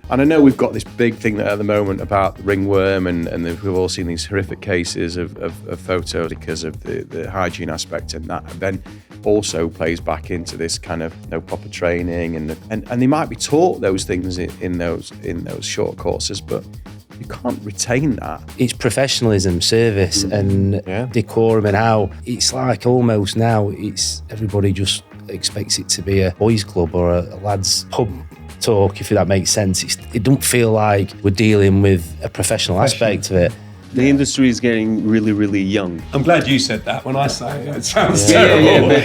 And I know we've got this big thing at the moment about the ringworm, and we've all seen these horrific cases of photos because of the hygiene aspect, and that then also plays back into this kind of no proper training, and they might be taught those things in those short courses, but you can't retain that. It's professionalism, service, and decorum, and how it's like almost now it's everybody just expects it to be a boys' club or a lads' pub talk, if that makes sense. It don't feel like we're dealing with a professional aspect of it. The industry is getting really, really young. I'm glad you said that. When I say it, it sounds terrible.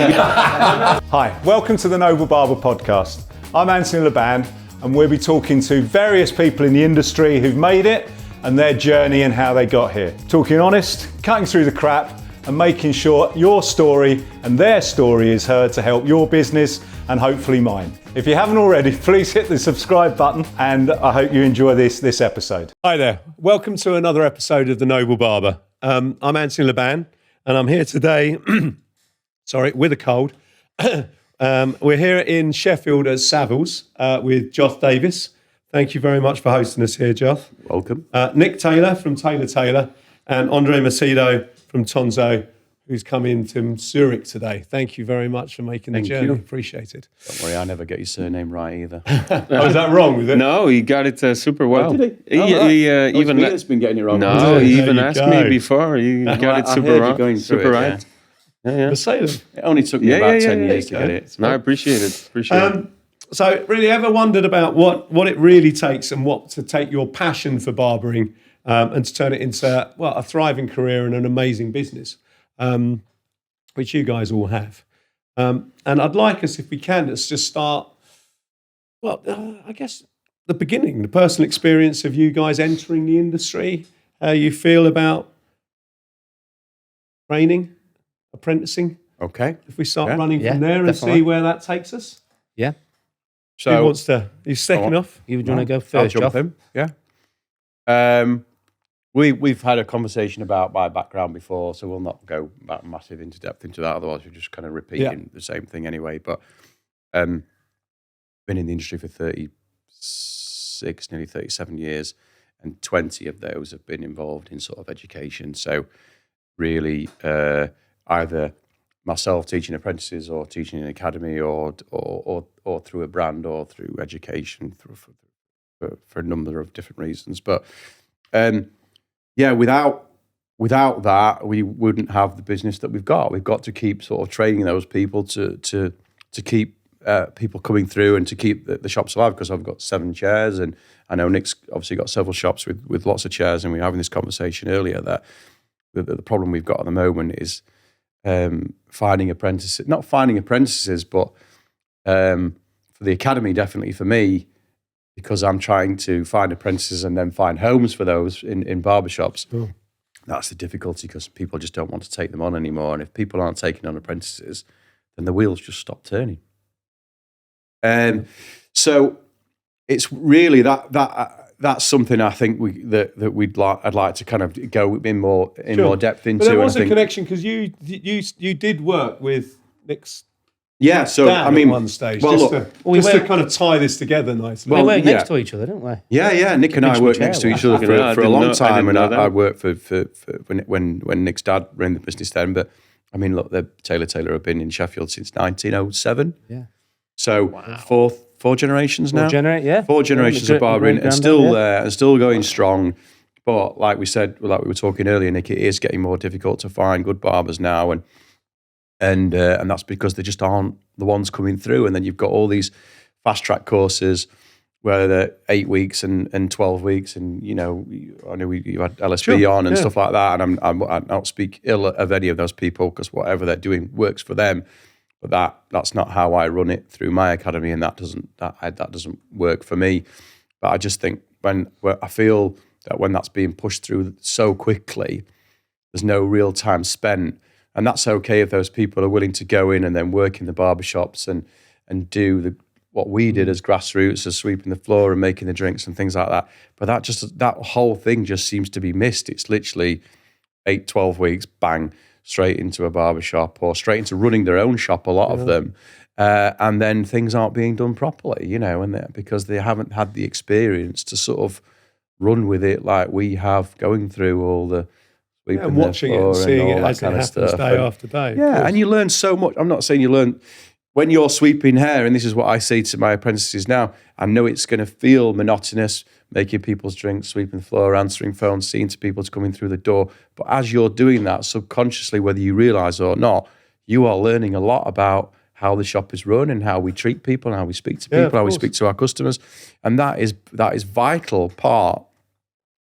Hi, welcome to the Noble Barber podcast. I'm Anthony Laban, and we'll be talking to various people in the industry who've made it and their journey and how they got here. Talking honest, cutting through the crap, and making sure your story and their story is heard to help your business and hopefully mine. If you haven't already, please hit the subscribe button, and I hope you enjoy this episode. Hi there. Welcome to another episode of The Noble Barber. I'm Anthony Laban, and I'm here today, with a cold. We're here in Sheffield at Savills with Joth Davis. Thank you very much for hosting us here, Joth. Welcome. Nick Taylor from Taylor, and Andre Macedo from Tonzo, who's come in from Zurich today. Thank you very much for making the journey. Appreciate it. Don't worry, I never get your surname right either. Oh, is that wrong? Is it? No, he got it super well. Oh, did he? Even it's been getting it wrong. No, he even asked go. me before. You got it super right. Super right. Yeah. Macedo. It only took me about 10 years to get it. No, I appreciate it. So really ever wondered about what it really takes and what to take your passion for barbering and to turn it into, a thriving career and an amazing business, which you guys all have. And I'd like us, if we can, let's just start, I guess the beginning, the personal experience of you guys entering the industry, how you feel about training, apprenticing. Okay. If we start running from there and definitely. see where that takes us. Yeah. So who wants to? You second off? You want to go I'll first, jump Joth? in. Yeah. We've had a conversation about my background before, so we'll not go massive into depth into that. Otherwise, we're just kind of repeating the same thing anyway. But been in the industry for 36, nearly 37 years, and 20 of those have been involved in sort of education. So really, either myself teaching apprentices or teaching in an academy or through a brand or through education for a number of different reasons. But without that, we wouldn't have the business that we've got. We've got to keep sort of training those people to keep people coming through and to keep the shops alive, because I've got 7 chairs, and I know Nick's obviously got several shops with lots of chairs, and we were having this conversation earlier that the problem we've got at the moment is finding apprentices, not finding apprentices, but for the academy, definitely for me, because I'm trying to find apprentices and then find homes for those in barbershops. Oh. That's the difficulty, because people just don't want to take them on anymore. And if people aren't taking on apprentices, then the wheels just stop turning. So it's really that's something I think I'd like to kind of go in more depth into. But there was a connection, because you did work with Nick's dad at one stage, to kind of tie this together nicely. We work next to each other, don't we? Yeah. Nick and I worked next to each other for a long time, and I worked for when Nick's dad ran the business then. But I mean, look, Taylor have been in Sheffield since 1907. Yeah. So four generations now. Four generations of barbering, and still there, and still going strong. But like we were talking earlier, Nick, it is getting more difficult to find good barbers now, and that's because they just aren't the ones coming through. And then you've got all these fast track courses where they're 8 weeks and 12 weeks, and I know you had LSB on and stuff like that. And I don't speak ill of any of those people, because whatever they're doing works for them. But that's not how I run it through my academy, and that doesn't work for me. But I just think I feel that when that's being pushed through so quickly, there's no real time spent. And that's okay if those people are willing to go in and then work in the barbershops and do what we did as grassroots, as sweeping the floor and making the drinks and things like that. But that whole thing just seems to be missed. It's literally 8-12 weeks, bang, straight into a barbershop or straight into running their own shop, a lot of them. and then things aren't being done properly, and because they haven't had the experience to sort of run with it like we have, going through all the sweeping and watching it and seeing it as it happens day after day. Yeah, and you learn so much. I'm not saying you learn when you're sweeping hair, and this is what I say to my apprentices now. I know it's going to feel monotonous, making people's drinks, sweeping the floor, answering phones, seeing to people coming through the door. But as you're doing that subconsciously, whether you realise or not, you are learning a lot about how the shop is run and how we treat people and how we speak to people, how we speak to our customers. And that is vital part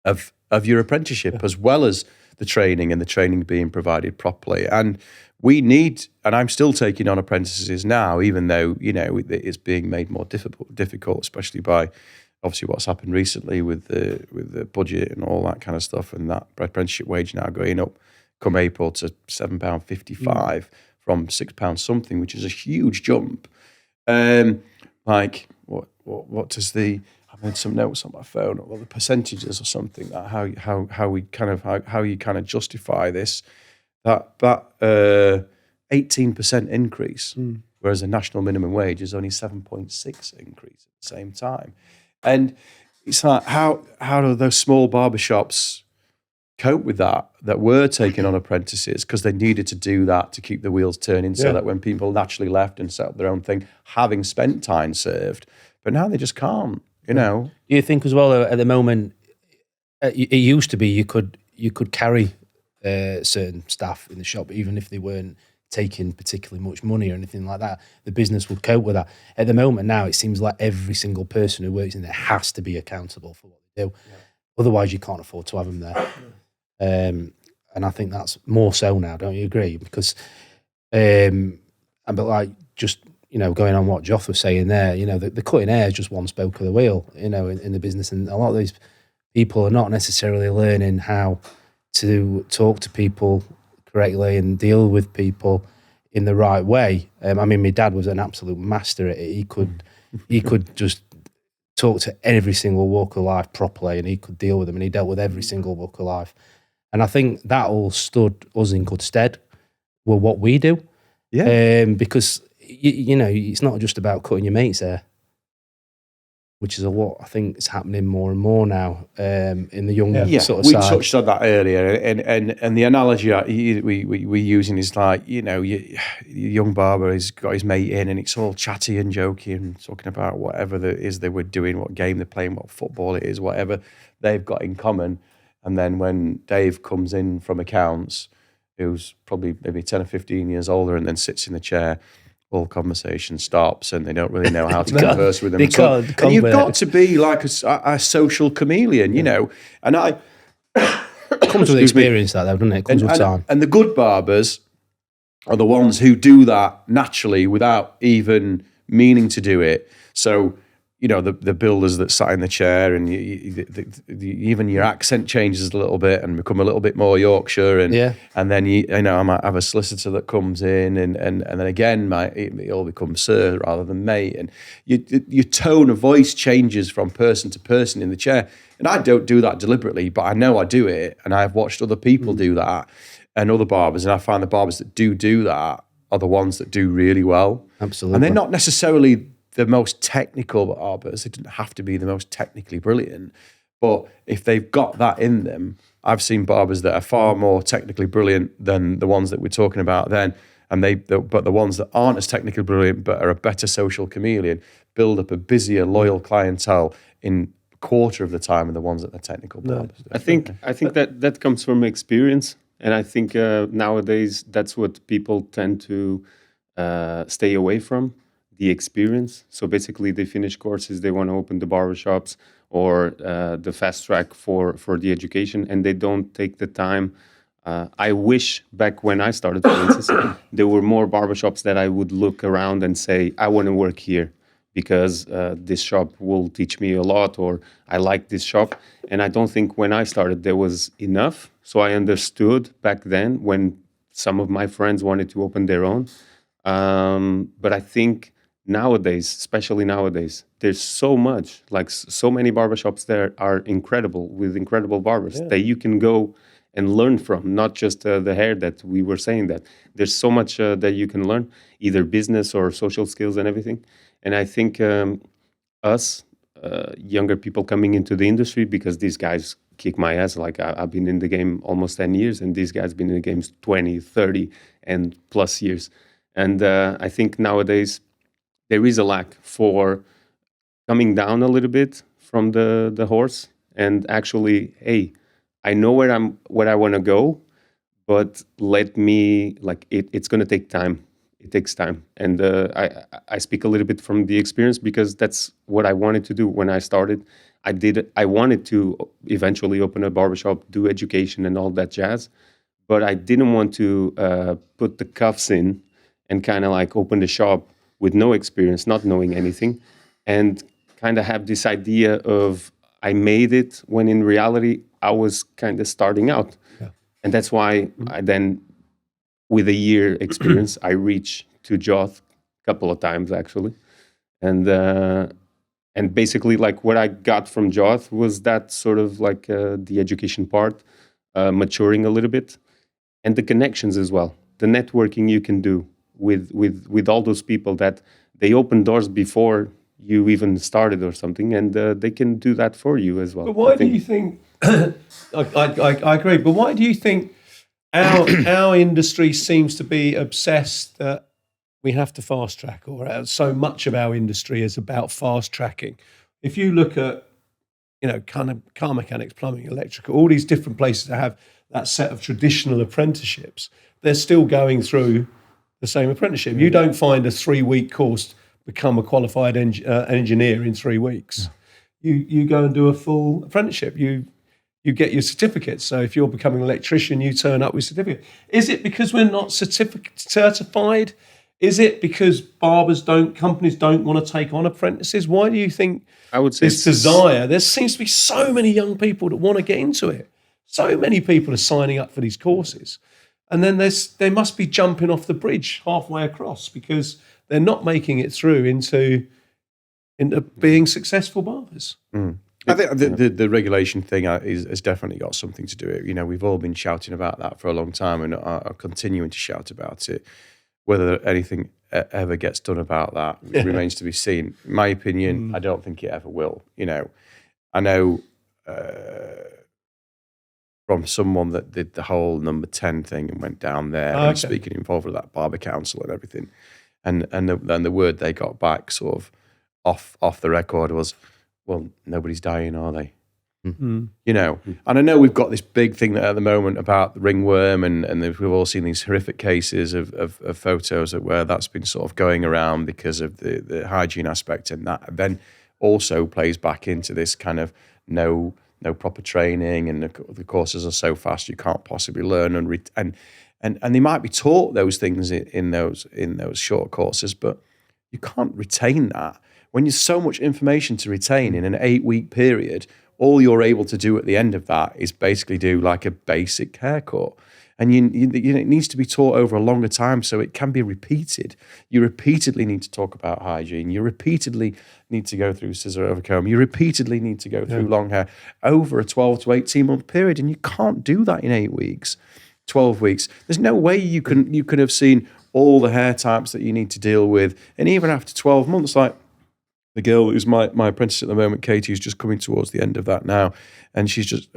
of your apprenticeship, as well as the training, and the training being provided properly. And we need, and I'm still taking on apprentices now, even though, it's being made more difficult, especially by obviously what's happened recently with the budget and all that kind of stuff, and that apprenticeship wage now going up come April to £7.55 from £6 something, which is a huge jump. Like what does the, I made some notes on my phone, or the percentages or something, that how you kind of justify this, that 18% increase, whereas the national minimum wage is only 7.6 increase at the same time. And it's like, how do those small barbershops cope with that were taking on apprentices, because they needed to do that to keep the wheels turning, so that when people naturally left and set up their own thing, having spent time served, but now they just can't, Do you think as well, at the moment, it used to be you could carry certain staff in the shop, even if they weren't taking particularly much money or anything like that, the business would cope with that. At the moment now, it seems like every single person who works in there has to be accountable for what they do. Otherwise, you can't afford to have them there. And I think that's more so now, don't you agree? Because, but like, just, going on what Joff was saying there, the cutting hair is just one spoke of the wheel, in the business. And a lot of these people are not necessarily learning how to talk to people correctly and deal with people in the right way. I mean, my dad was an absolute master at it. He could just talk to every single walk of life properly, and he could deal with them, and he dealt with every single walk of life. And I think that all stood us in good stead with what we do. Yeah. Because, it's not just about cutting your mates hair, which is a lot, I think, is happening more and more now in the young sort of we side. We touched on that earlier, and the analogy we're using is like, your young barber has got his mate in, and it's all chatty and jokey and talking about whatever it is they were doing, what game they're playing, what football it is, whatever they've got in common. And then when Dave comes in from accounts, who's probably maybe 10 or 15 years older, and then sits in the chair, all conversation stops, and they don't really know how to converse with them. And you've got to be like a social chameleon, And I comes with experience, that though, doesn't it? It comes with time. And the good barbers are the ones who do that naturally without even meaning to do it. So, the builders that sat in the chair, and even your accent changes a little bit and become a little bit more Yorkshire, and then I might have a solicitor that comes in, and then again it all becomes sir rather than mate, and your tone of voice changes from person to person in the chair. And I don't do that deliberately, but I know I do it, and I've watched other people do that, and other barbers, and I find the barbers that do that are the ones that do really well. Absolutely. And they're not necessarily the most technical barbers. They didn't have to be the most technically brilliant, but if they've got that in them, I've seen barbers that are far more technically brilliant than the ones that we're talking about then, but the ones that aren't as technically brilliant but are a better social chameleon build up a busier, loyal clientele in a quarter of the time than the ones that are technical barbers. I think that comes from experience, and I think nowadays that's what people tend to stay away from. The experience. So basically they finish courses, they want to open the barbershops or the fast track for the education, and they don't take the time. I wish back when I started, for instance, there were more barbershops that I would look around and say, I want to work here because this shop will teach me a lot, or I like this shop. And I don't think when I started there was enough. So I understood back then when some of my friends wanted to open their own. But I think nowadays, especially nowadays, there's so much, like so many barbershops there are incredible, with incredible barbers that you can go and learn from, not just the hair that we were saying. That there's so much that you can learn, either business or social skills and everything. And I think us younger people coming into the industry, because these guys kick my ass. Like I've been in the game almost 10 years, and these guys been in the game 20, 30 and plus years. And I think nowadays there is a lack for coming down a little bit from the horse and actually, hey, I know where I want to go, but let me, like, it's going to take time. It takes time. And I speak a little bit from the experience, because that's what I wanted to do when I started. I wanted to eventually open a barbershop, do education and all that jazz, but I didn't want to put the cuffs in and kind of like open the shop with no experience, not knowing anything, and kind of have this idea of I made it, when in reality I was kind of starting out. Yeah. And that's why I then, with a year experience, I reached to Joth a couple of times actually. And basically, like, what I got from Joth was that sort of like the education part, maturing a little bit, and the connections as well, the networking you can do with all those people that they open doors before you even started or something, and they can do that for you as well. But why do you think? I agree. But why do you think our industry seems to be obsessed that we have to fast track, or so much of our industry is about fast tracking? If you look at, kind of car mechanics, plumbing, electrical, all these different places that have that set of traditional apprenticeships, they're still going through the same apprenticeship. You don't find a 3-week course become a qualified engineer in 3 weeks. You go and do a full apprenticeship. You get your certificate. So if you're becoming an electrician, you turn up with a certificate. Is it because we're not certified? Is it because companies don't want to take on apprentices? Why do you think I would say this desire? There seems to be so many young people that want to get into it. So many people are signing up for these courses. And then they must be jumping off the bridge halfway across because they're not making it through into being successful barbers. I think the regulation thing has definitely got something to do with it. We've all been shouting about that for a long time and are continuing to shout about it. Whether anything ever gets done about that remains to be seen. In my opinion, I don't think it ever will. I know from someone that did the whole number 10 thing and went down there and speaking involved with that Barber Council and everything. And then the word they got back sort of off the record was, well, nobody's dying, are they? And I know we've got this big thing at the moment about the ringworm, and we've all seen these horrific cases of photos where that's been sort of going around because of the hygiene aspect, and that then also plays back into this kind of no proper training, and the courses are so fast you can't possibly learn, and they might be taught those things in those short courses, but you can't retain that when there's so much information to retain in an 8-week period. All you're able to do at the end of that is basically do like a basic haircut. And it needs to be taught over a longer time so it can be repeated. You repeatedly need to talk about hygiene. You repeatedly need to go through scissor over comb. You repeatedly need to go through long hair over a 12 to 18 month period. And you can't do that in 8 weeks, 12 weeks. There's no way you could have seen all the hair types that you need to deal with. And even after 12 months, like, the girl who's my apprentice at the moment, Katie, who's just coming towards the end of that now, and she's just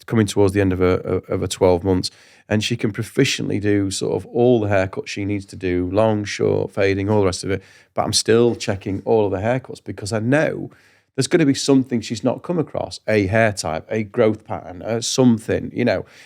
coming towards the end of her 12 months, and she can proficiently do sort of all the haircuts she needs to do, long, short, fading, all the rest of it. But I'm still checking all of the haircuts because I know there's going to be something she's not come across, a hair type, a growth pattern, something,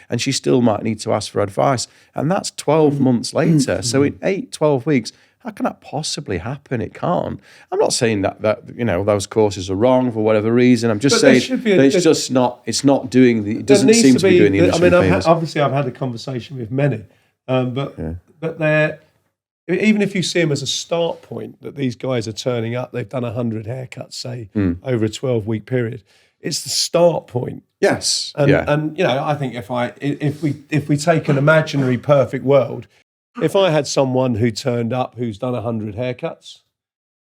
and she still might need to ask for advice. And that's 12 months later. So in 12 weeks, how can that possibly happen? It can't. I'm not saying that those courses are wrong for whatever reason. I'm just saying that it's just not. It's not doing the. It doesn't seem to be doing the industry. Obviously, I've had a conversation with many, but they're, even if you see them as a start point, that these guys are turning up. They've done 100 haircuts, say, over a 12-week period. It's the start point. Yes, and I think if we take an imaginary perfect world. If I had someone who turned up who's done 100 haircuts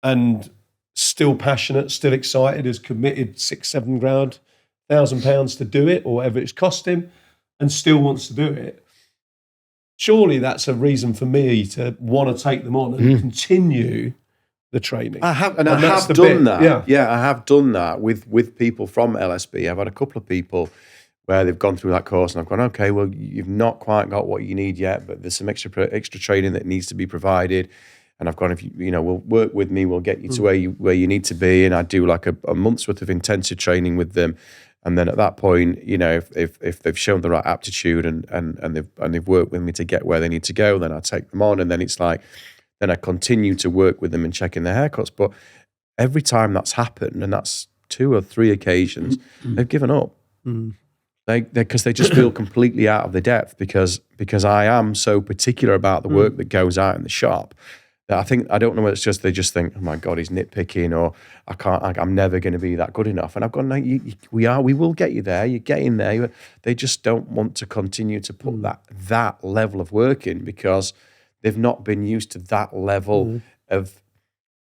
and still passionate, still excited, has committed £6,000, £7,000 to do it or whatever it's cost him, and still wants to do it, surely that's a reason for me to want to take them on and continue the training. I have done that. Yeah, I have done that with people from LSB. I've had a couple of people where they've gone through that course and I've gone, okay, well, you've not quite got what you need yet, but there's some extra training that needs to be provided. And I've gone, if you know, we'll work with me, we'll get you to where you need to be. And I do like a month's worth of intensive training with them. And then at that point, you know, if they've shown the right aptitude and they've worked with me to get where they need to go, then I take them on. And then it's like, then I continue to work with them and checking their haircuts. But every time that's happened, and that's 2 or 3 occasions, they've given up. Because they just feel completely out of their depth because I am so particular about the work that goes out in the shop that I don't know whether it's just they just think, oh my God, he's nitpicking, or I'm never going to be that good enough. And I've gone, no, we will get you there. You're getting there. They just don't want to continue to put that level of work in because they've not been used to that level of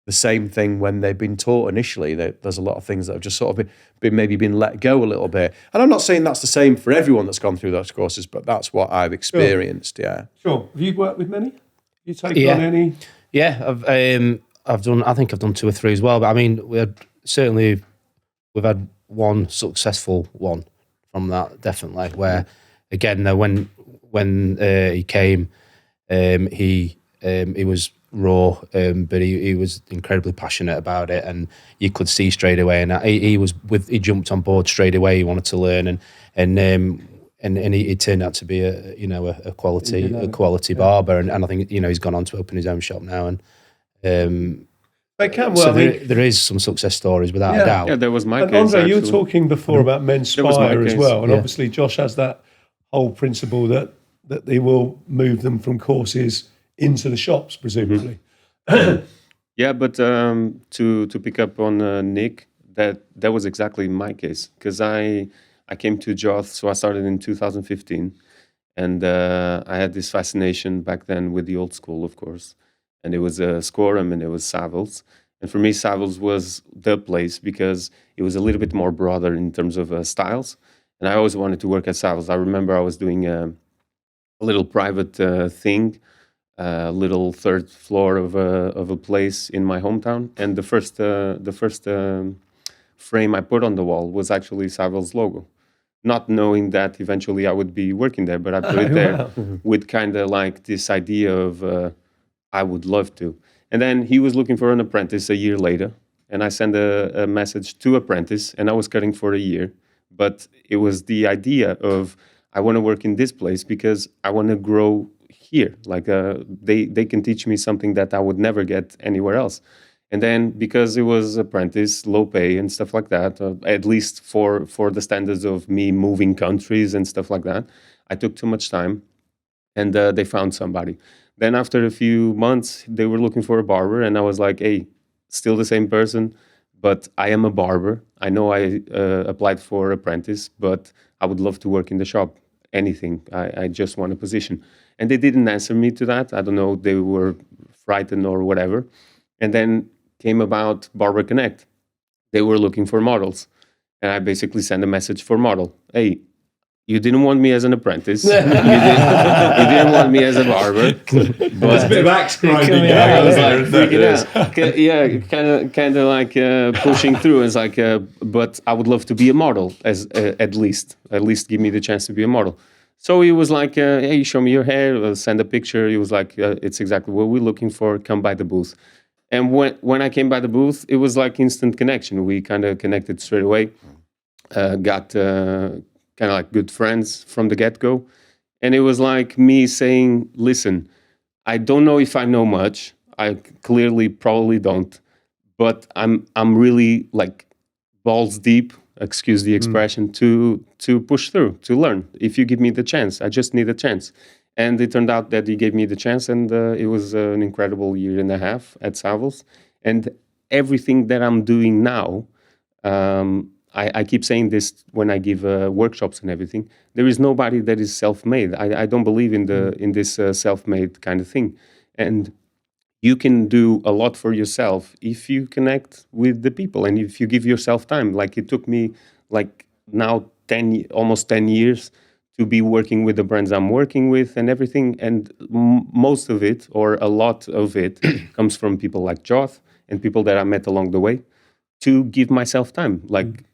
the same thing when they've been taught initially. There's a lot of things that have just sort of been let go a little bit. And I'm not saying that's the same for everyone that's gone through those courses, but that's what I've experienced. Sure. Yeah. Sure. Have you worked with many? You taken on any? Yeah, I've done. I think I've done 2 or 3 as well. But I mean, we've had one successful one from that, definitely. Where again, when he came, he was raw, but he was incredibly passionate about it, and you could see straight away. And he jumped on board straight away. He wanted to learn, and he turned out to be a quality barber. And I think he's gone on to open his own shop now. And they can. Well, so there is some success stories without a doubt. Yeah, there was my and case. Andre, you were actually. talking before about Menspire as well, and Yeah. obviously Josh has that whole principle that they will move them from courses into the shops, presumably. Yeah, but to pick up on Nick, that was exactly my case, because I came to Joth, so I started in 2015, and I had this fascination back then with the old school, of course, and it was Scorum and it was Savills. And for me, Savills was the place because it was a little bit more broader in terms of styles, and I always wanted to work at Savills. I remember I was doing a little private thing, little 3rd floor of a place in my hometown, and the first frame I put on the wall was actually Savills logo, not knowing that eventually I would be working there, but I put it there with kind of like this idea of I would love to. And then he was looking for an apprentice a year later, and I sent a message to apprentice, and I was cutting for a year, but it was the idea of I want to work in this place because I want to grow here. Like they can teach me something that I would never get anywhere else. And then because it was apprentice, low pay and stuff like that, at least for the standards of me moving countries and stuff like that, I took too much time, and they found somebody. Then after a few months, they were looking for a barber, and I was like, hey, still the same person, but I am a barber. I know I applied for apprentice, but I would love to work in the shop. Anything. I just want a position. And they didn't answer me to that. I don't know, they were frightened or whatever. And then came about Barber Connect. They were looking for models. And I basically sent a message for model. Hey, you didn't want me as an apprentice. you didn't want me as a barber. But It's a bit of axe grinding. I was like freaking out. Kind of like pushing through. It's like, but I would love to be a model, at least give me the chance to be a model. So he was like, hey, show me your hair, send a picture. He was like, it's exactly what we're looking for. Come by the booth. And when I came by the booth, it was like instant connection. We kind of connected straight away. Got kind of like good friends from the get-go. And it was like me saying, listen, I don't know if I know much. I clearly probably don't. But I'm really like balls deep, excuse the expression, to push through, to learn. If you give me the chance, I just need a chance. And it turned out that he gave me the chance, and it was an incredible 1.5 years at Savills. And everything that I'm doing now, I keep saying this when I give workshops and everything. There is nobody that is self-made. I don't believe in this self-made kind of thing. And you can do a lot for yourself if you connect with the people and if you give yourself time. Like it took me like now almost 10 years to be working with the brands I'm working with and everything. And most of it, or a lot of it, comes from people like Joth and people that I met along the way, to give myself time. Like,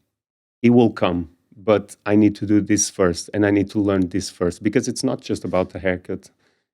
it will come, but I need to do this first, and I need to learn this first, because it's not just about the haircut.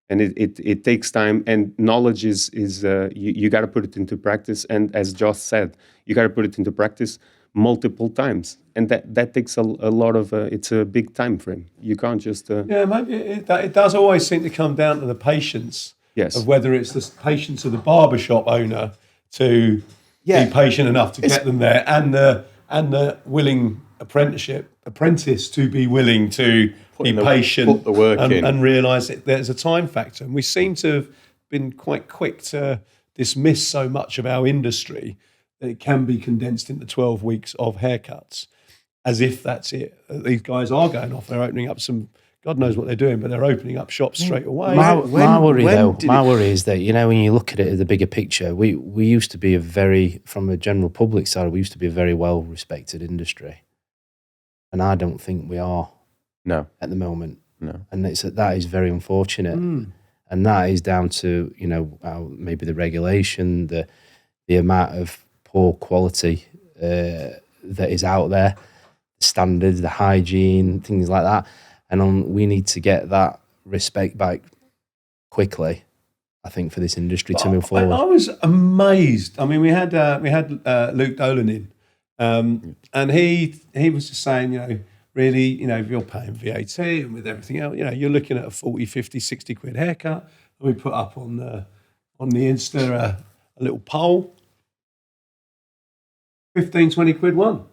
And it takes time, and knowledge is you got to put it into practice. And as Josh said, you got to put it into practice multiple times, and that takes a lot of. It's a big time frame. You can't just. Maybe it does always seem to come down to the patience. Yes. Of whether it's the patience of the barbershop owner to be patient enough to get them there, and the willing apprentice to be willing to be patient, put the work in, and realise that there's a time factor. And we seem to have been quite quick to dismiss so much of our industry that it can be condensed into 12 weeks of haircuts, as if that's it. These guys are going off, they're opening up some, God knows what they're doing, but they're opening up shops straight away. My worry is that, when you look at it as the bigger picture, we used to be from a general public side, we used to be a very well-respected industry. And I don't think we are. No. At the moment. No. And that is very unfortunate. And that is down to, maybe the regulation, the amount of poor quality that is out there, the standards, the hygiene, things like that. And we need to get that respect back quickly, I think, for this industry to move forward. I was amazed. I mean, we had Luke Dolan in, and he was just saying, really, if you're paying VAT and with everything else, you're looking at a 40, 50, 60 quid haircut. And we put up on the Insta a little poll, 15, 20 quid one.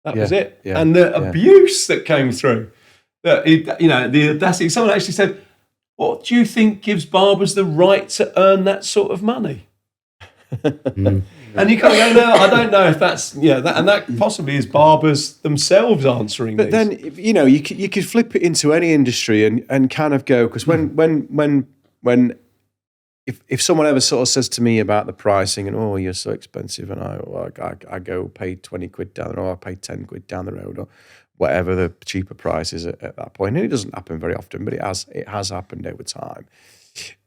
That was it. Yeah. And the abuse that came through. The audacity. Someone actually said, "What do you think gives barbers the right to earn that sort of money?" And you kind of go, "No, I don't know if that's and that possibly is barbers themselves answering." But then you could flip it into any industry and kind of go, because if someone ever sort of says to me about the pricing and you're so expensive, and I go pay 20 quid down, or I pay 10 quid down the road, or whatever the cheaper price is at that point. And it doesn't happen very often, but it has happened over time.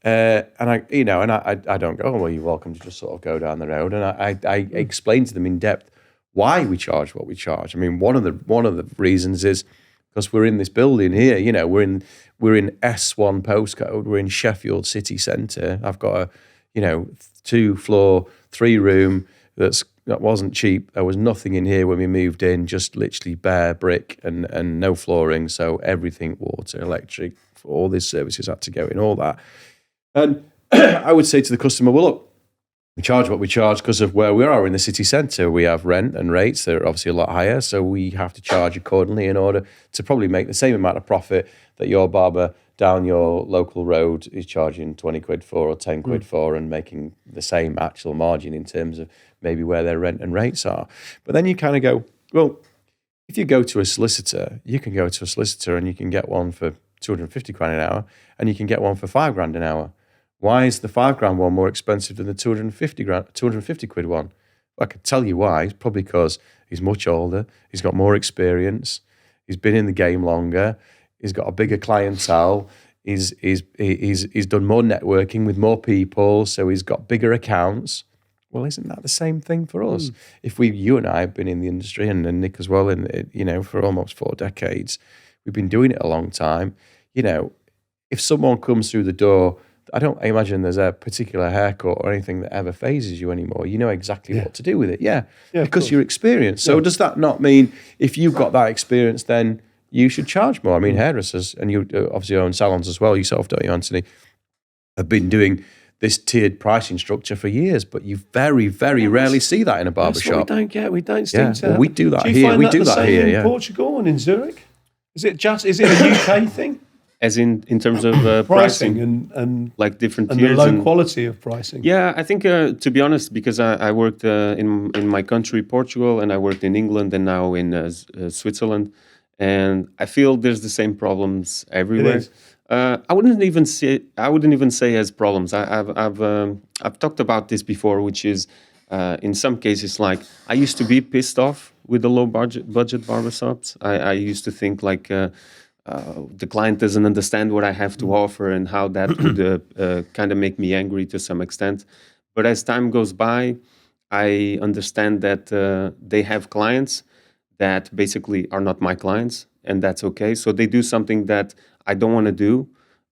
And I don't go, well, you're welcome to just sort of go down the road. And I explain to them in depth why we charge what we charge. I mean, one of the reasons is because we're in this building here. We're in S1 postcode. We're in Sheffield city centre. I've got a 2-floor, 3-room that wasn't cheap. There was nothing in here when we moved in, just literally bare brick and no flooring. So everything, water, electric, all these services had to go in, all that. And I would say to the customer, well, look, we charge what we charge because of where we are in the city centre. We have rent and rates that are obviously a lot higher, so we have to charge accordingly in order to probably make the same amount of profit that your barber down your local road is charging 20 quid for or 10 quid for, and making the same actual margin in terms of maybe where their rent and rates are. But then you kind of go, well, if you go to a solicitor, you can go to a solicitor and you can get one for 250 grand an hour, and you can get one for 5 grand an hour. Why is the 5 grand one more expensive than the 250 quid one? Well, I can tell you why. It's probably because he's much older, he's got more experience, he's been in the game longer, he's got a bigger clientele, he's done more networking with more people, so he's got bigger accounts. Well, isn't that the same thing for us? If you and I have been in the industry, and Nick as well, and for almost 4 decades, we've been doing it a long time. If someone comes through the door, I don't imagine there's a particular haircut or anything that ever phases you anymore. You know exactly what to do with it. Yeah because you're experienced. So does that not mean if you've got that experience, then you should charge more? I mean, hairdressers, and you obviously own salons as well yourself, don't you, Anthony, have been doing this tiered pricing structure for years, but you very, very rarely see that in a barber shop. We don't seem to. Well, we do that do you here. Find we that do the that same here. In Portugal and in Zurich? Is it a UK thing? As in terms of pricing and like different and tiers the low quality of pricing. Yeah, I think to be honest, because I worked in my country, Portugal, and I worked in England and now in Switzerland, and I feel there's the same problems everywhere. I wouldn't even say as problems. I've talked about this before, which is in some cases, like, I used to be pissed off with the low budget barber shops. I used to think like the client doesn't understand what I have to offer, and how that would kind of make me angry to some extent. But as time goes by, I understand that they have clients that basically are not my clients, and that's okay. So they do something that I don't want to do,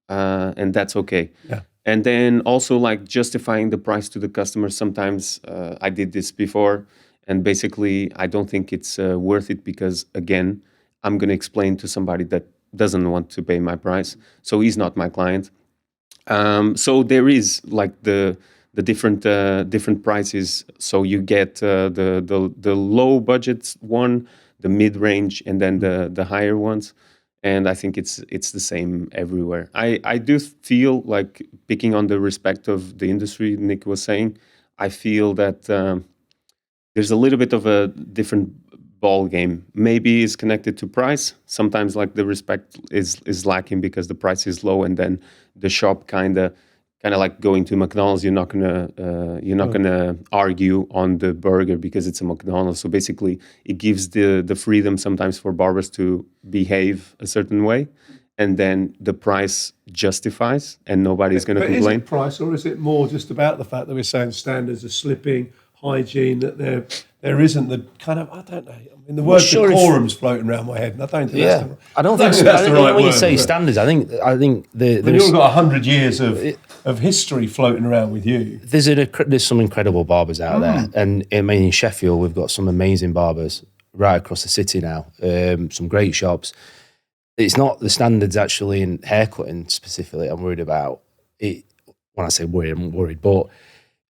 and that's okay. Yeah. And then also like justifying the price to the customer. Sometimes I did this before, and basically I don't think it's worth it, because again, I'm going to explain to somebody that doesn't want to pay my price, so he's not my client. So there is like the different prices. So you get the low budget one, the mid range, and then the higher ones. And I think it's the same everywhere. I do feel like, picking on the respect of the industry, Nick was saying, I feel that there's a little bit of a different ball game. Maybe it's connected to price. Sometimes like the respect is lacking because the price is low, and then the shop kind of like going to McDonald's. You're not gonna argue on the burger because it's a McDonald's. So basically, it gives the freedom sometimes for barbers to behave a certain way, and then the price justifies, and nobody's going to complain. Is it price, or is it more just about the fact that we're saying standards are slipping, hygiene, that there isn't the kind of, I don't know. I mean, the word decorum's floating around my head, and I don't think that's the right. I don't think that's the right word. When you say standards, I think you've got 100 years of history floating around with you. There's some incredible barbers out there, and I mean, in Sheffield we've got some amazing barbers right across the city now. Some great shops. It's not the standards actually in haircutting specifically I'm worried about. When I say worried, I'm worried, but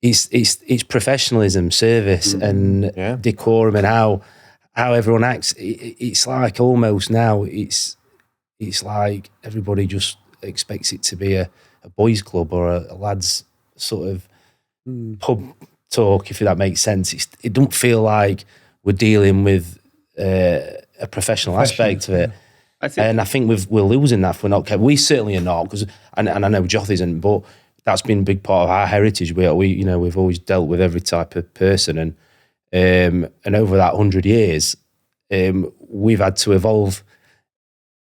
it's professionalism, service, and decorum, and how everyone acts. It's like almost now it's like everybody just expects it to be a boys' club or a lads' sort of pub talk, if that makes sense. It don't feel like we're dealing with a professional aspect of it. I think we're losing that if we're not careful. We certainly are not, because and I know Joth isn't, but that's been a big part of our heritage. We've always dealt with every type of person, and over that 100 years, we've had to evolve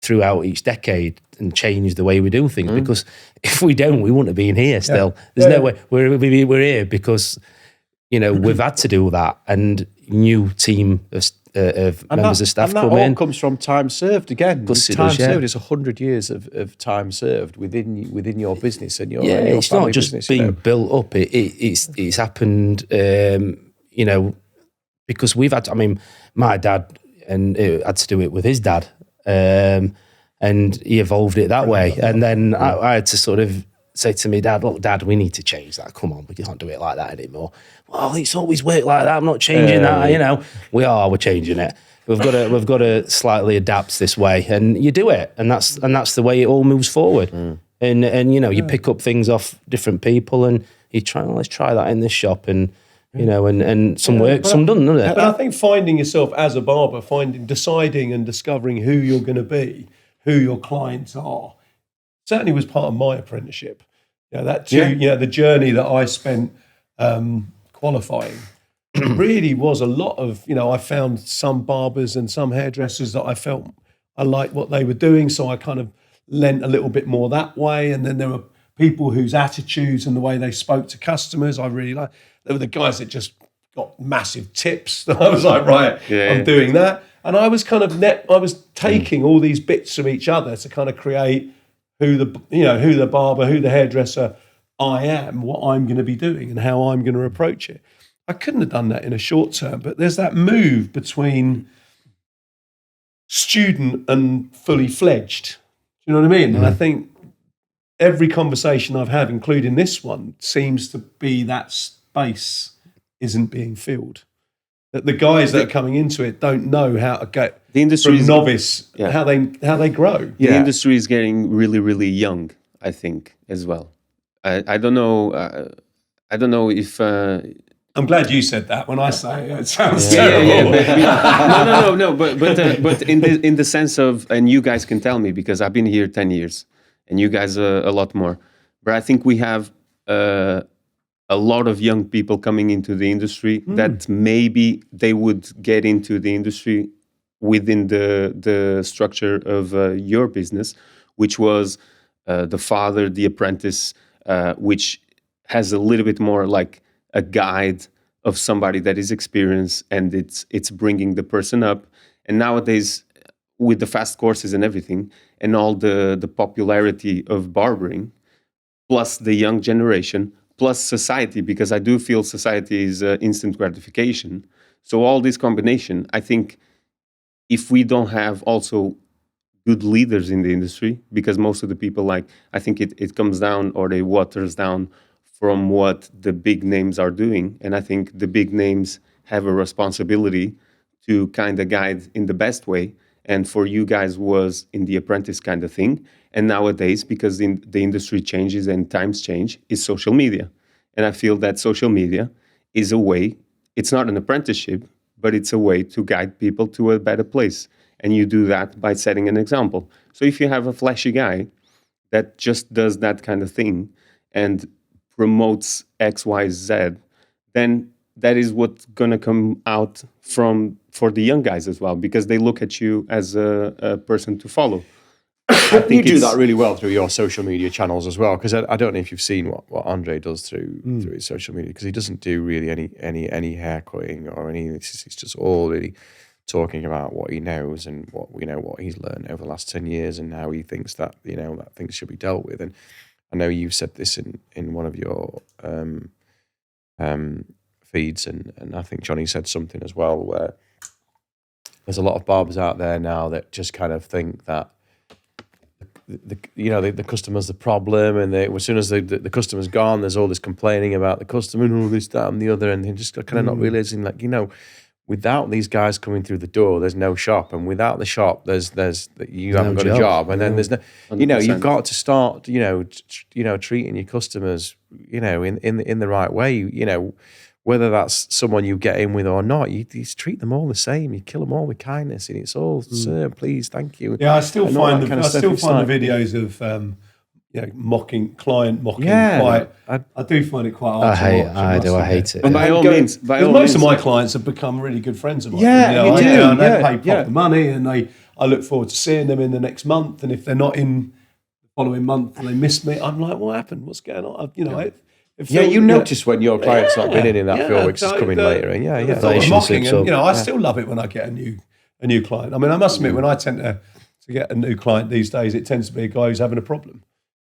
throughout each decade and change the way we do things. Because if we don't, we wouldn't have been here still. There's no way we're here because we've had to do that, and new team of members of staff come in. And that all comes from time served again. Served is 100 years of time served within your business and your it's not just business, being built up. It's happened, because we've had. My dad had to do it with his dad, and he evolved it that way. And then I had to sort of say to me, Dad, Dad, we need to change that. Come on, we can't do it like that anymore. Well, it's always worked like that. I'm not changing that. We're changing it. We've got to slightly adapt this way, and you do it, and that's the way it all moves forward. And you pick up things off different people, and you try. Let's try that in this shop, and and some work, some doesn't, doesn't it? But I think finding yourself as a barber, deciding and discovering who you're going to be, who your clients are, certainly was part of my apprenticeship. The journey that I spent qualifying really was a lot of, I found some barbers and some hairdressers that I felt I liked what they were doing, so I kind of lent a little bit more that way. And then there were people whose attitudes and the way they spoke to customers I really liked. There were the guys that just got massive tips. I was like, I'm doing that. And I was kind of I was taking all these bits from each other to kind of create who the barber, who the hairdresser I am, what I'm going to be doing, and how I'm going to approach it. I couldn't have done that in a short term, but there's that move between student and fully fledged. Do you know what I mean? And I think every conversation I've had, including this one, seems to be that space isn't being filled. That the guys that are coming into it don't know how to get the industry from novice, how they grow. The industry is getting really, really young, I think, as well. I don't know. I don't know if. I'm glad you said that. When I say it sounds terrible. No. But in the sense of, and you guys can tell me because I've been here 10 years, and you guys a lot more. But I think we have a lot of young people coming into the industry that maybe they would get into the industry within the structure of your business, which was the father, the apprentice, which has a little bit more like a guide of somebody that is experienced, and it's bringing the person up. And nowadays, with the fast courses and everything, and all the popularity of barbering, plus the young generation, plus society, because I do feel society is instant gratification. So all this combination, I think, if we don't have also good leaders in the industry, because most of the people, like, I think it comes down, or they waters down from what the big names are doing. And I think the big names have a responsibility to kind of guide in the best way. And for you guys was in the apprentice kind of thing. And nowadays, because the industry changes and times change, is social media. And I feel that social media is a way, it's not an apprenticeship, but it's a way to guide people to a better place. And you do that by setting an example. So if you have a flashy guy that just does that kind of thing and promotes X, Y, Z, then that is what's going to come out for the young guys as well, because they look at you as a person to follow. I think you do that really well through your social media channels as well, because I don't know if you've seen what Andre does through his social media, because he doesn't do really any hair cutting or any. It's just all really talking about what he knows and what he's learned over the last 10 years and how he thinks that that things should be dealt with. And I know you've said this in one of your feeds, and I think Johnny said something as well, where there's a lot of barbers out there now that just kind of think that the customer's the problem, and as soon as the customer's gone, there's all this complaining about the customer and all this, that, and the other, and just kind of not realizing, like, without these guys coming through the door, there's no shop, and without the shop, you haven't got a job, and then there's no, 100%. You've got to start, treating your customers, in the right way, whether that's someone you get in with or not, you treat them all the same. You kill them all with kindness, and it's all, sir, please, thank you. Yeah, I still find the videos of mocking quite. I do find it quite hard to watch. I hate it. And by all means, most of my clients have become really good friends of mine. Yeah, they do. They pay proper money, and I look forward to seeing them in the next month. And if they're not in the following month and they miss me, I'm like, what happened? What's going on? You notice when your client's not been in that 4 weeks is coming later, and mocking, and I still love it when I get a new client. I mean, I must admit, when I tend to get a new client these days, it tends to be a guy who's having a problem.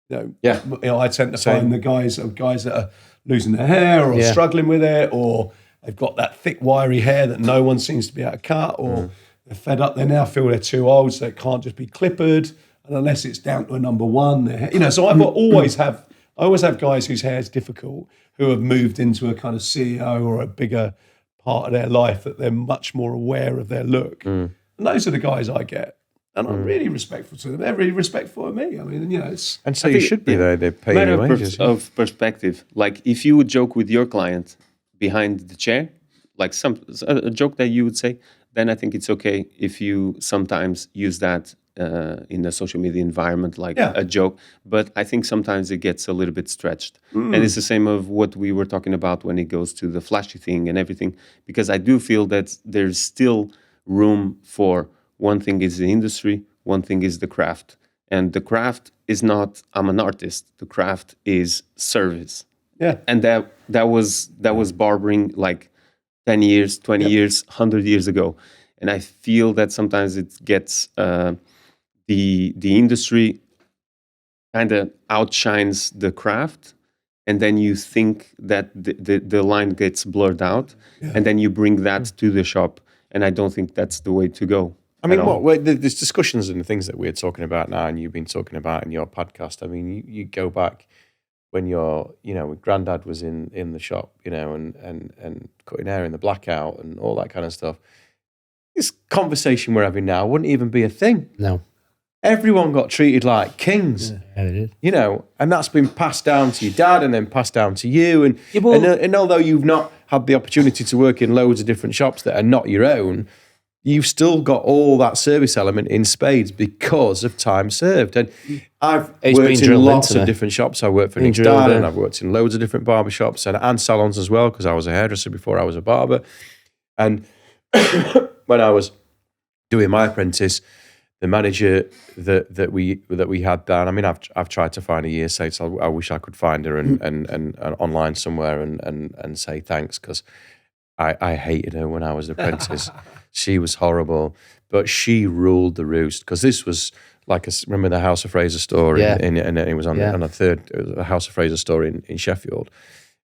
I tend to find the guys that are losing their hair or struggling with it, or they've got that thick, wiry hair that no one seems to be able to cut, or they're fed up. They now feel they're too old, so it can't just be clippered, and unless it's down to a number one, so I always have guys whose hair is difficult, who have moved into a kind of CEO or a bigger part of their life, that they're much more aware of their look. And those are the guys I get. And I'm really respectful to them. They're really respectful of me. I mean, it's... And so you should be there. They're paying your wages. Of perspective. Like, if you would joke with your client behind the chair, like a joke that you would say, then I think it's okay if you sometimes use that in a social media environment, like a joke. But I think sometimes it gets a little bit stretched. And it's the same of what we were talking about when it goes to the flashy thing and everything. Because I do feel that there's still room for... One thing is the industry, one thing is the craft. And the craft is not, I'm an artist. The craft is service. Yeah. And that was barbering like 10 years, 20 years, 100 years ago. And I feel that sometimes it gets, the industry kind of outshines the craft. And then you think that the line gets blurred out. Yeah. And then you bring that to the shop. And I don't think that's the way to go. I mean, there's discussions and the things that we're talking about now, and you've been talking about in your podcast. I mean, you go back when Granddad was in the shop, and cutting hair in the blackout and all that kind of stuff. This conversation we're having now wouldn't even be a thing. No. Everyone got treated like kings, they did. And that's been passed down to your dad and then passed down to you. And although you've not had the opportunity to work in loads of different shops that are not your own, you've still got all that service element in spades because of time served. And I've worked in lots of different shops. I worked for Nick's dad, and I've worked in loads of different barber shops and salons as well, because I was a hairdresser before I was a barber. And when I was doing my apprentice, the manager that we had down. I mean, I've tried to find a year's say, so I wish I could find her and online somewhere and say thanks, because I hated her when I was an apprentice. She was horrible, but she ruled the roost, because this was like remember the House of Fraser store, and it was on a House of Fraser store in Sheffield,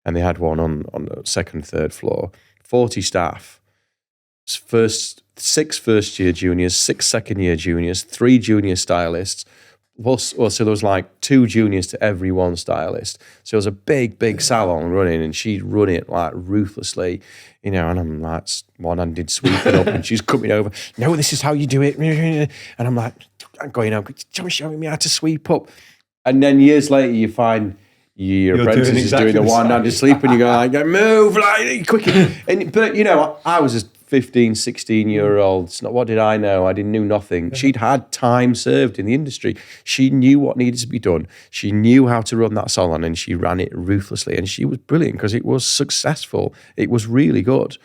and they had one on the second, third floor, 40 staff. Six first-year juniors, 6 second-year juniors, 3 junior stylists. So there was like 2 juniors to every 1 stylist. So it was a big salon running, and she'd run it like ruthlessly, and I'm like one-handed sweeping up, and she's coming over. No, this is how you do it. And I'm like, I'm going on, showing me how to sweep up. And then years later, you find your apprentice is doing a one-handed sweep, and you go like, move like quick. But I was just 15, 16-year-old. What did I know? I knew nothing. She'd had time served in the industry. She knew what needed to be done. She knew how to run that salon, and she ran it ruthlessly. And she was brilliant because it was successful. It was really good.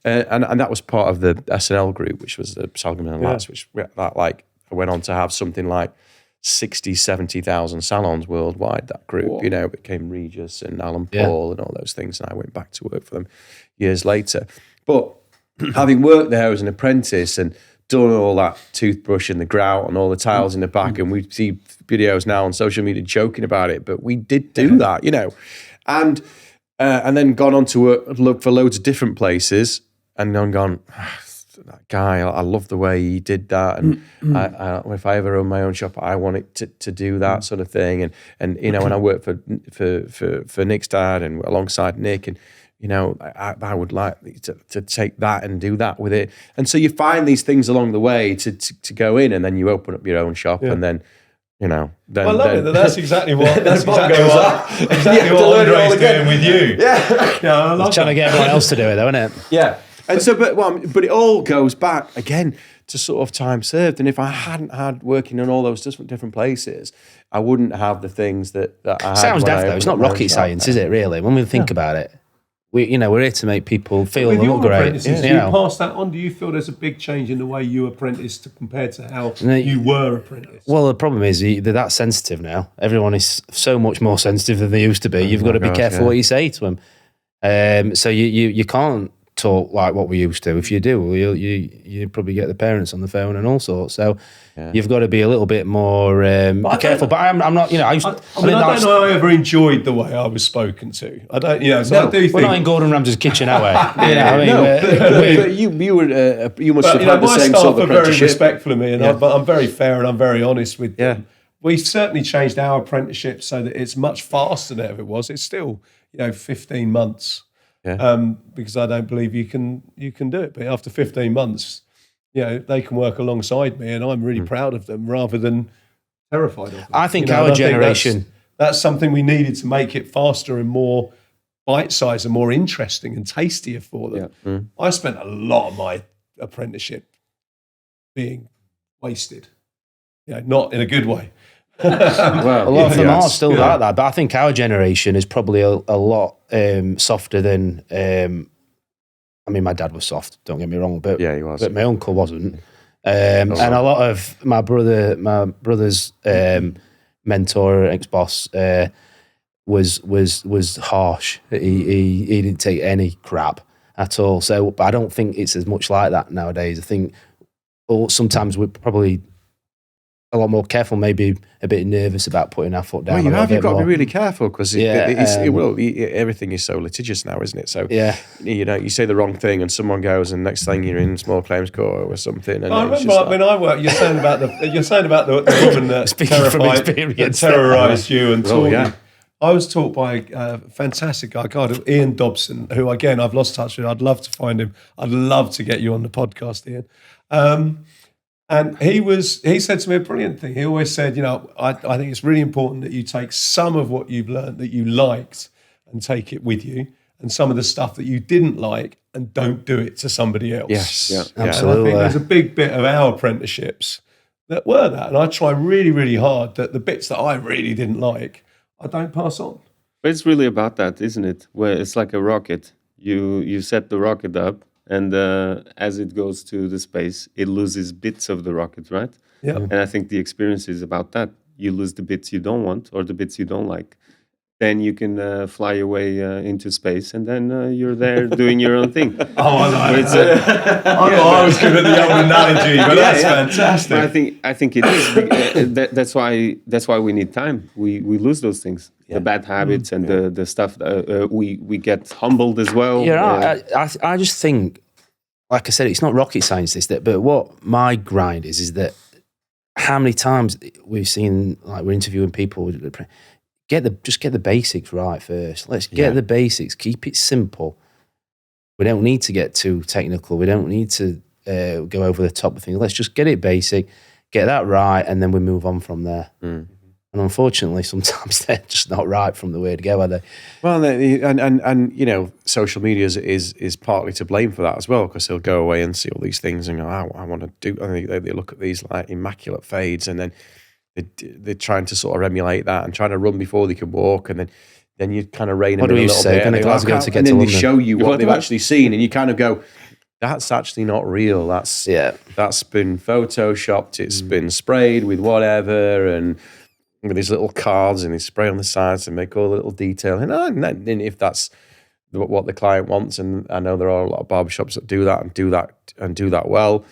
And that was part of the SNL group, which was the Salgam and Lads, which I went on to have something like 60, 70,000 salons worldwide, that group. Whoa. It became Regis and Alan Paul and all those things. And I went back to work for them years later. But having worked there as an apprentice and done all that toothbrush and the grout and all the tiles in the back, and we see videos now on social media joking about it, but we did do that, and then gone on to look for loads of different places, and then gone, that guy, I love the way he did that, and if I ever own my own shop, I want it to do that sort of thing, and when I worked for Nick's dad and alongside Nick, and I would like to take that and do that with it. And so you find these things along the way to go in, and then you open up your own shop, and then, I love it. That's exactly what Andre's doing with you. I love trying to get everyone else to do it, though, isn't it? Yeah. And so, but it all goes back again to sort of time served. And if I hadn't had working in all those different places, I wouldn't have the things that I had. Sounds daft, though. It's not rocket science, is it, really? When we think about it. We're here to make people feel with look great. Do you pass that on? Do you feel there's a big change in the way you apprentice compared to how you were apprenticed? Well, the problem is they're that sensitive now. Everyone is so much more sensitive than they used to be. You've got to be careful what you say to them. So you can't talk like what we used to. If you do, you probably get the parents on the phone and all sorts. So you've got to be a little bit more careful. But I'm not. I don't know I ever enjoyed the way I was spoken to. I don't. So I do think we're not in Gordon Ramsay's kitchen, are we? But you must have had the same sort of apprenticeship. My staff are very respectful of me, and I'm very fair and I'm very honest with them. We've certainly changed our apprenticeship so that it's much faster than ever it was. It's still 15 months. Because I don't believe you can do it. But after 15 months, they can work alongside me, and I'm really proud of them rather than terrified of them. I think our generation... That's something we needed to make it faster and more bite-sized and more interesting and tastier for them. Yeah. I spent a lot of my apprenticeship being wasted, not in a good way. Well, a lot of them are still like that, but I think our generation is probably a lot softer than. My dad was soft. Don't get me wrong, but he was. But my uncle wasn't, and a lot of my brother's mentor, ex-boss, was harsh. He didn't take any crap at all. So, but I don't think it's as much like that nowadays. I think sometimes we're probably a lot more careful, maybe a bit nervous about putting our foot down. Well, you've got to be really careful because everything is so litigious now, isn't it? So you say the wrong thing and someone goes, and next thing you're in small claims court or something. And I remember when I worked. You're saying about the woman that terrorised you and taught you. I was taught by a fantastic guy called Ian Dobson, who again I've lost touch with. I'd love to find him. I'd love to get you on the podcast, Ian. And he said to me a brilliant thing. He always said, I think it's really important that you take some of what you've learned that you liked and take it with you, and some of the stuff that you didn't like and don't do it to somebody else. Yes, absolutely. And I think there's a big bit of our apprenticeships that were that. And I try really, really hard that the bits that I really didn't like, I don't pass on. But it's really about that, isn't it? Where it's like a rocket. You set the rocket up, and as it goes to the space, it loses bits of the rocket, right? Yeah. And I think the experience is about that. You lose the bits you don't want or the bits you don't like. Then you can fly your way into space, and then you're there doing your own thing. I like that. I was good at the old analogy, but that's fantastic. But I think it is. That's why we need time. We lose those things, the bad habits and the stuff. We get humbled as well. Yeah, I just think, like I said, it's not rocket science, but what my grind is that how many times we've seen, like we're interviewing people. Just get the basics right first. Let's get the basics. Keep it simple. We don't need to get too technical. We don't need to go over the top of things. Let's just get it basic, get that right, and then we move on from there. And unfortunately, sometimes they're just not right from the word go, are they? Well, and you know, social media is partly to blame for that as well, because they'll go away and see all these things and go, I want to do. And they look at these like immaculate fades, and then they're trying to sort of emulate that and trying to run before they can walk, and then you kind of rein them in a little bit. And then they show you what they've actually seen, and you kind of go, that's actually not real. That's been photoshopped. It's been sprayed with whatever, and with these little cards, and they spray on the sides and make all the little detail. And if that's what the client wants, and I know there are a lot of barbershops that do that well,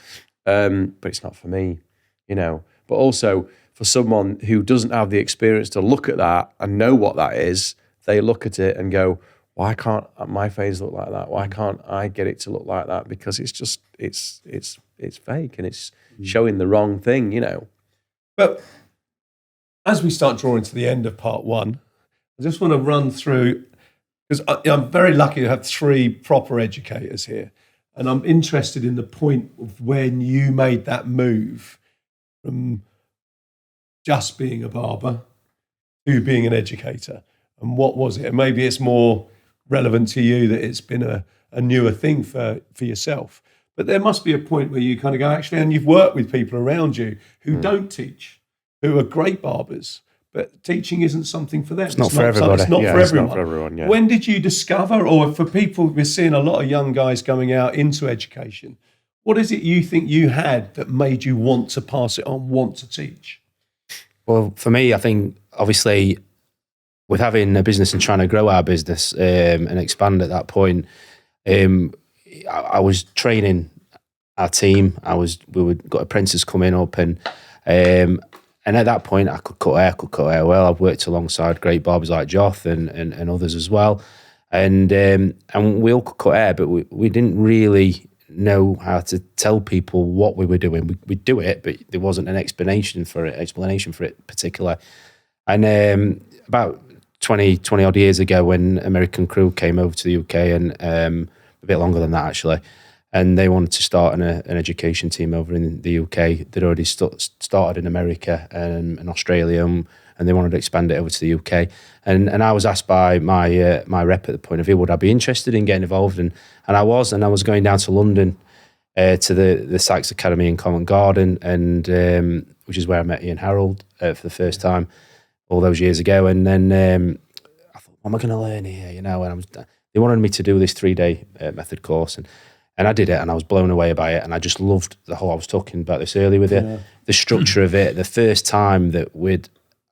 but it's not for me, you know. But also, for someone who doesn't have the experience to look at that and know what that is, they look at it and go, why can't my face look like that? Why can't I get it to look like that? Because it's just, it's fake, and it's showing the wrong thing, you know. But as we start drawing to the end of part one, I just want to run through, because I'm very lucky to have three proper educators here. And I'm interested in the point of when you made that move from just being a barber to being an educator. And what was it? And maybe it's more relevant to you that it's been a newer thing for yourself. But there must be a point where you kind of go, actually, and you've worked with people around you who don't teach, who are great barbers, but teaching isn't something for them. It's not for everybody. It's not for everyone. Not for everyone, yeah. When did you discover, or for people, we're seeing a lot of young guys going out into education, what is it you think you had that made you want to pass it on, want to teach? Well, for me, I think obviously with having a business and trying to grow our business and expand at that point, I was training our team. We got apprentices coming up, and at that point, I could cut hair well. I've worked alongside great barbers like Joth and others as well, and we all could cut hair, but we didn't really know how to tell people what we were doing. We'd do it, but there wasn't an explanation for it particular. And about 20 odd years ago, when American Crew came over to the UK, and a bit longer than that actually, and they wanted to start an education team over in the UK. They'd already started in America and Australia, and they wanted to expand it over to the UK. And I was asked by my rep at the point of view, would I be interested in getting involved? And I was going down to London to the Sykes Academy in Covent Garden, and which is where I met Ian Harold for the first time all those years ago. And then I thought, what am I going to learn here? You know, and they wanted me to do this 3-day method course, and I did it, and I was blown away by it, and I just loved the whole. I was talking about this earlier with the structure of it. The first time that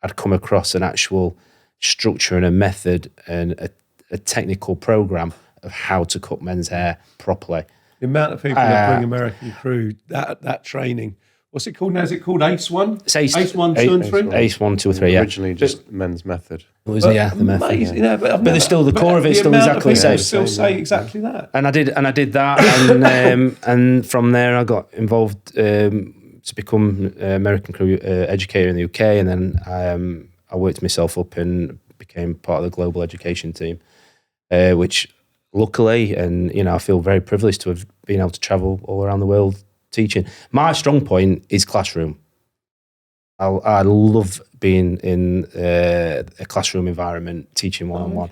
I'd come across an actual structure and a method and a technical program of how to cut men's hair properly. The amount of people that bring American Crew, that training. What's it called now? Is it called ACE 1? It's ACE 1, 2 and 3? ACE 1, 2 or 3, yeah. Originally just men's method. It was, the method. Amazing, Yeah. But there's still the core of it, still exactly the same. Still say exactly that. And I did that, and from there I got involved to become American Crew educator in the UK, and then I worked myself up and became part of the global education team, which luckily, and you know, I feel very privileged to have been able to travel all around the world teaching. My strong point is classroom. I love being in a classroom environment, teaching one-on-one.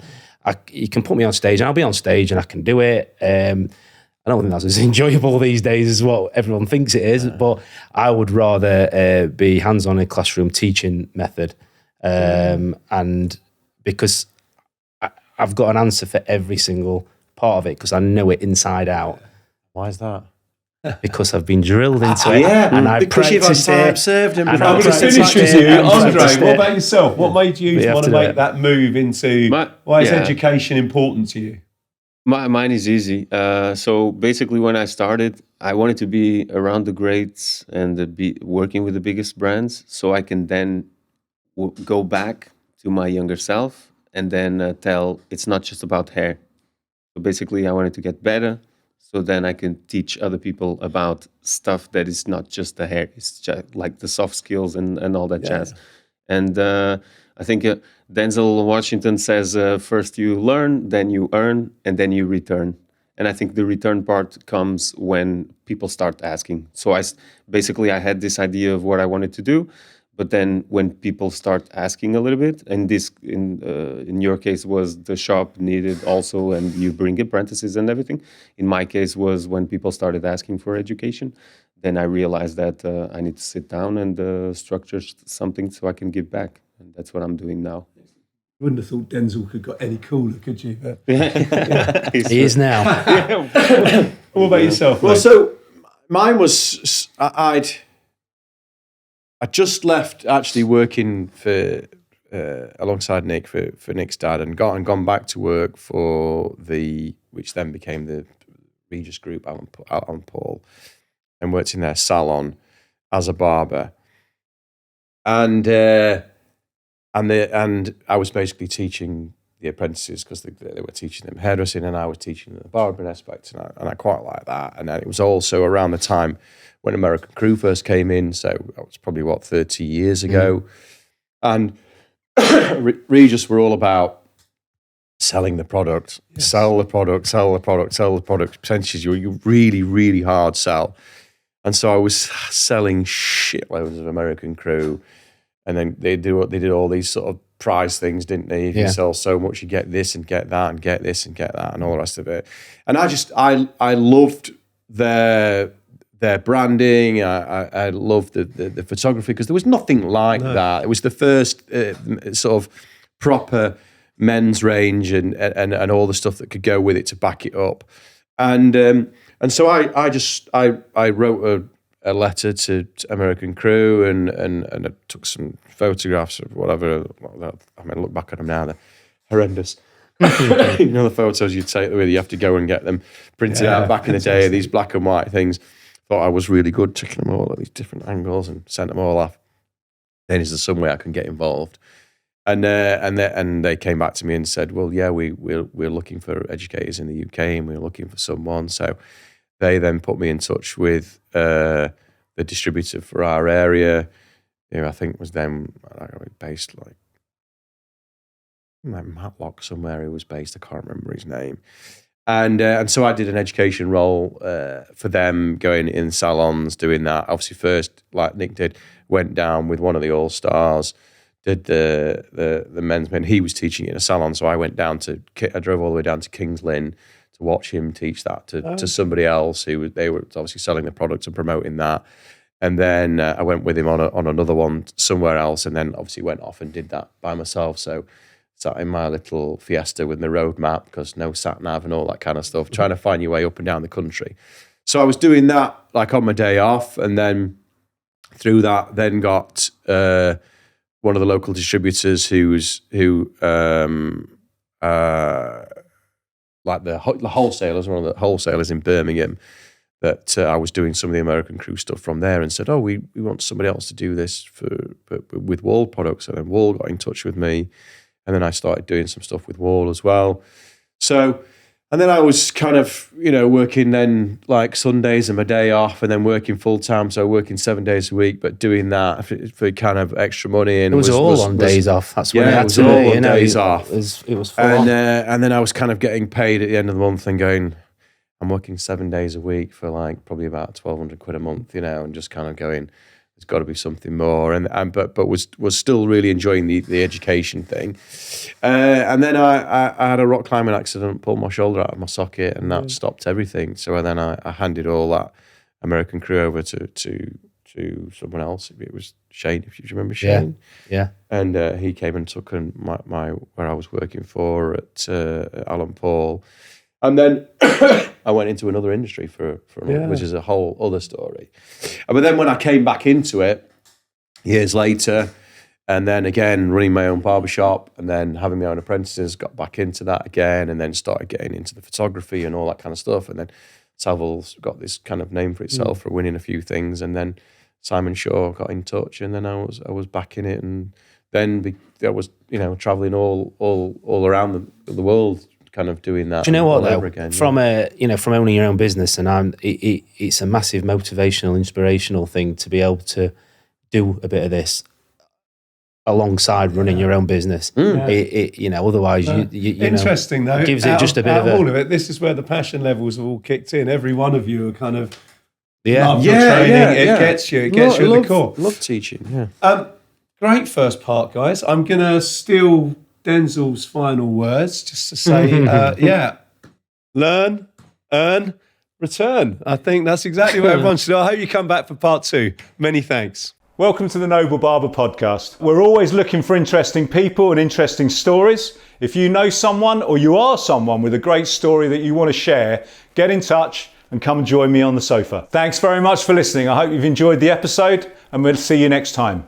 You can put me on stage, and I'll be on stage, and I can do it. I don't think that's as enjoyable these days as what everyone thinks it is, but I would rather be hands-on in a classroom teaching method, and because I've got an answer for every single part of it, because I know it inside out. Why is that? Because I've been drilled into it. Yeah, and I because you've had practiced time it. served and I'm going to practiced finish it. with you, Andre. practiced What it. about yourself? What made you have want to to do make it. that move into? Why is Yeah. education important to you? Mine is easy. So basically, when I started, I wanted to be around the greats and be working with the biggest brands, so I can then go back to my younger self and then tell it's not just about hair. So basically, I wanted to get better, so then I can teach other people about stuff that is not just the hair. It's just like the soft skills and all that jazz. And I think Denzel Washington says, first you learn, then you earn, and then you return. And I think the return part comes when people start asking. So basically I had this idea of what I wanted to do, but then when people start asking a little bit, and this in your case was the shop needed also, and you bring apprentices and everything. In my case was when people started asking for education. Then I realized that I need to sit down and structure something so I can give back. And that's what I'm doing now. You wouldn't have thought Denzel could got any cooler, could you? He is now. What about yourself? Well, mate? so mine was I just left actually working for alongside Nick for Nick's dad and gone back to work for which then became the Regis Group, Alan Paul, and worked in their salon as a barber, and I was basically teaching the apprentices because they were teaching them hairdressing and I was teaching them the barbering aspect, and I quite like that. And then it was also around the time when American Crew first came in, so that was probably 30 years ago, and Regis were all about selling the product, sell the product, percentages. You really, really hard sell. And so I was selling shitloads of American Crew, and then they did all these sort of prize things, didn't they? If you sell so much, you get this and get that and get this and get that and all the rest of it. And I loved their branding. I loved the photography because there was nothing like that. It was the first sort of proper men's range and all the stuff that could go with it to back it up. And so I wrote a letter to American Crew and I took some photographs of whatever. I mean, look back at them now, they're horrendous. You know, the photos you take where you have to go and get them printed out back in the day, these black and white things. Thought I was really good, taking them all at these different angles and sent them all off. Then is there some way I can get involved? And they came back to me and said, well, yeah, we're looking for educators in the UK and we're looking for someone. So they then put me in touch with the distributor for our area, who I think was then based like Matlock somewhere. He was based. I can't remember his name. And so I did an education role for them, going in salons, doing that. Obviously, first, like Nick did, went down with one of the all-stars, did the men's men. He was teaching in a salon, so I drove all the way down to Kings Lynn to watch him teach that to somebody else they were obviously selling the product and promoting that. And then I went with him on another one somewhere else, and then obviously went off and did that by myself. So sat in my little Fiesta with my road map, because no sat nav and all that kind of stuff, trying to find your way up and down the country. So I was doing that like on my day off, and then through that, then got one of the local distributors like the wholesalers, one of the wholesalers in Birmingham, that I was doing some of the American Crew stuff from there, and said, "Oh, we want somebody else to do this with Wall products." And then Wall got in touch with me. And then I started doing some stuff with Wall as well. So, and then I was kind of, working then like Sundays and my day off, and then working full time. So working 7 days a week, but doing that for kind of extra money. And it was all on days off. That's when it had to be. All on days off. It was full and then I was kind of getting paid at the end of the month and going, I'm working 7 days a week for like probably about £1,200 a month, and just kind of going, there's got to be something more, but was still really enjoying the education thing, and then I had a rock climbing accident, pulled my shoulder out of my socket, and that stopped everything. So then I handed all that American Crew over to someone else. It was Shane, if you remember Shane, yeah. And he came and took my where I was working for at Alan Paul, And then I went into another industry which is a whole other story. But then when I came back into it years later, and then again running my own barbershop, and then having my own apprentices, got back into that again, and then started getting into the photography and all that kind of stuff. And then Savills got this kind of name for itself for winning a few things, and then Simon Shaw got in touch, and then I was back in it, and then I was traveling all around the world, kind of doing that. Do you know what though? Again, from from owning your own business, and it's a massive motivational, inspirational thing to be able to do a bit of this alongside running your own business. Otherwise you interesting though. Gives it just a bit of all of it. This is where the passion levels have all kicked in. Every one of you are kind of love your training. It gets you. It gets you at the core. Love teaching. Yeah. Great first part, guys. I'm gonna steal Denzel's final words just to say, learn, earn, return. I think that's exactly what everyone should do. I hope you come back for part 2. Many thanks. Welcome to the Noble Barber Podcast. We're always looking for interesting people and interesting stories. If you know someone or you are someone with a great story that you want to share, get in touch and come join me on the sofa. Thanks very much for listening. I hope you've enjoyed the episode, and we'll see you next time.